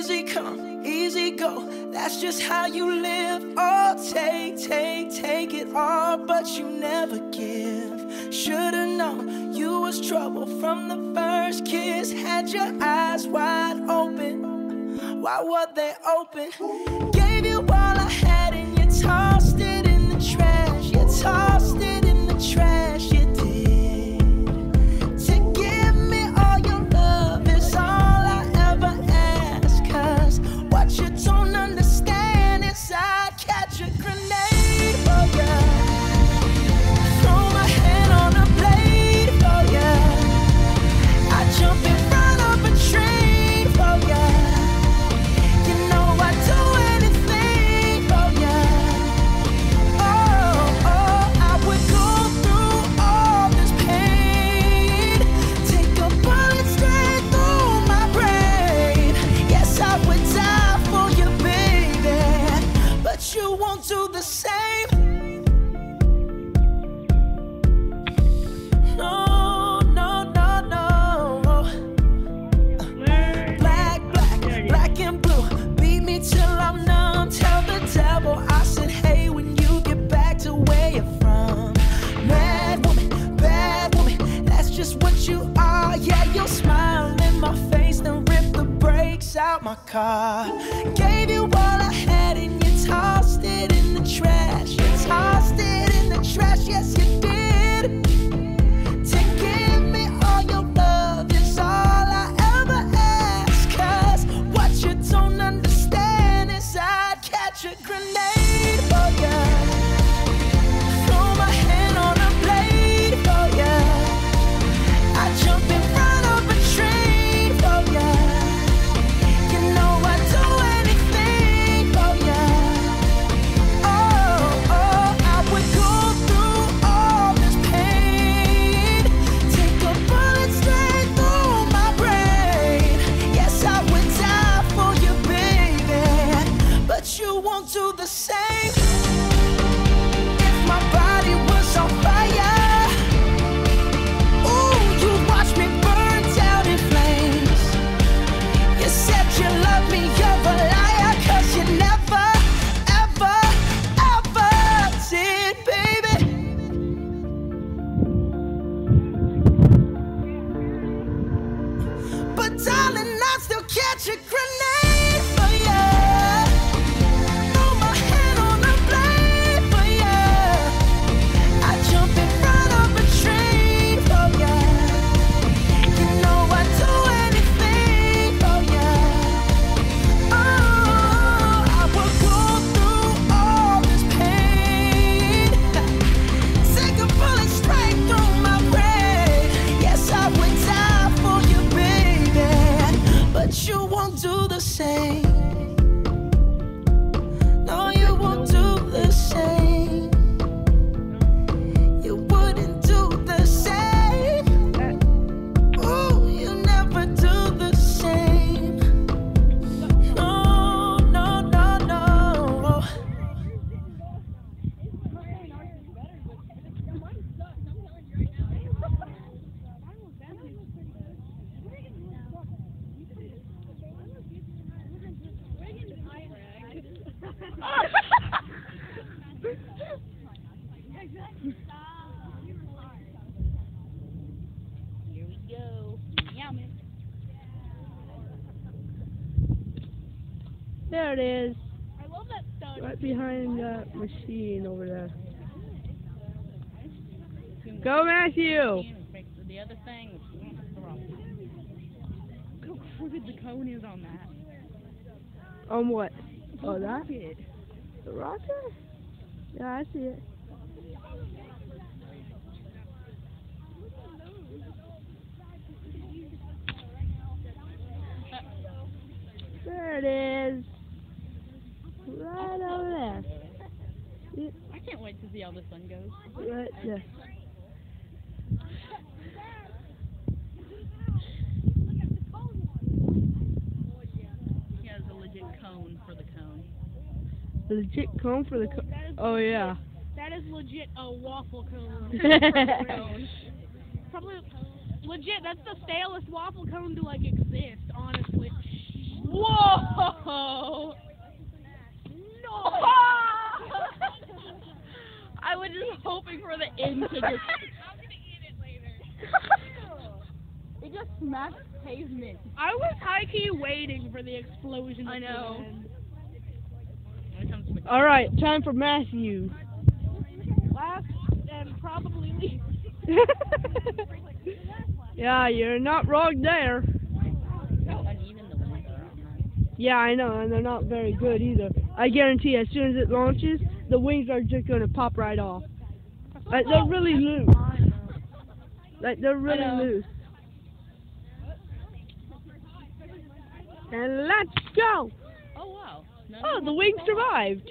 Easy come, easy go, that's just how you live. Oh, take it all, but you never give. Should've known you was trouble from the first kiss. Had your eyes wide open, why were they open? Gave you all I had and you tossed it in the trash. You tossed it in the trash, you did. To give me all your love is all I ever ask. Cause what you don't understand is I'd catch a grenade for ya, throw my hand on a blade for ya, I'd jump in front of a train for ya. You know I'd do anything for ya. Oh, I would go through all this pain, take a bullet straight through my brain. Yes, I would die for you, baby, but you won't do the same. No, no, no, no. Black and blue, beat me till I'm numb. Tell the devil I said hey when you get back to where you're from. Bad woman, that's just what you are. Yeah, you'll smile in my face, then rip the brakes out my car. Gave you all I had and you tossed it in the trash. You tossed it in the trash, yes you did. To give me all your love is all I ever ask. Cause what you don't understand is I'd catch a grenade for ya, throw my hand on a blade for ya, I'd jump in front of a train for ya. You know I'd do anything for ya. Oh, I would go through all this pain, take a bullet straight through my brain. Yes, I would die for you, baby, but you won't do the same. If my body was on fire, ooh, you'd watch me burn down in flames. You said you love me, you're a liar, cause you never, ever, ever did, baby. But darling, I'd still catch a grenade for ya, throw my hand on a blade for ya, I'd jump in front of a train for ya. You know I'd do anything for ya. Oh, I would go through all this pain, take a bullet straight through my brain. Yes, I would die for you, baby, but you won't do the same. No, you won't do the same. You wouldn't do the same. Ooh, you never do the same. No, no, no, no. Here we go. Yum. There it is, I love that stuff. right behind that machine over there. Go, Matthew! The other thing. Look how crooked the cone is on that. On what? Oh, that? Rocket. The rocket? Yeah, I see it. There it is. Right over there. Yep, I can't wait to see how the sun goes. right there. He has a legit cone for the cone. Legit cone for the oh, yeah. That is legit a waffle cone. Probably legit. That's the stalest waffle cone to like exist, honestly. Whoa! No! I was just hoping for the end to just... It just smacked pavement. I was high-key waiting for the explosion. I know. All right, time for Matthew. Last and probably least. Yeah, you're not wrong there. Yeah, I know, and they're not very good either. I guarantee as soon as it launches, the wings are just going to pop right off. Like, they're really loose. Like, they're really loose. And let's go! Oh, wow. Oh, the wings survived.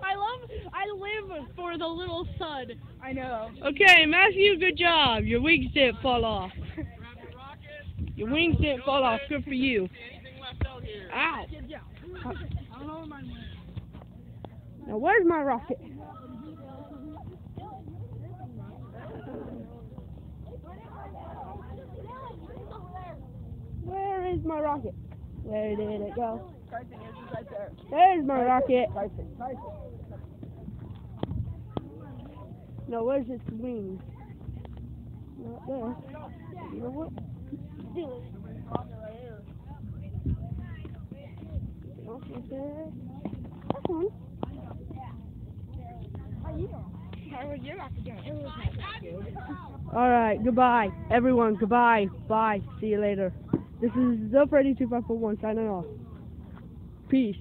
I live for the little sun. I know. Okay, Matthew, good job. Your wings didn't fall off. Your wings didn't fall off. Good for you. Ow. Now, where's my rocket? Where is my rocket? Where did it go? There's my rocket. No, where's its wings? Not there. You know what? Alright, goodbye. Everyone, goodbye. Bye. See you later. This is the Freddy 2541 signing off. Peace.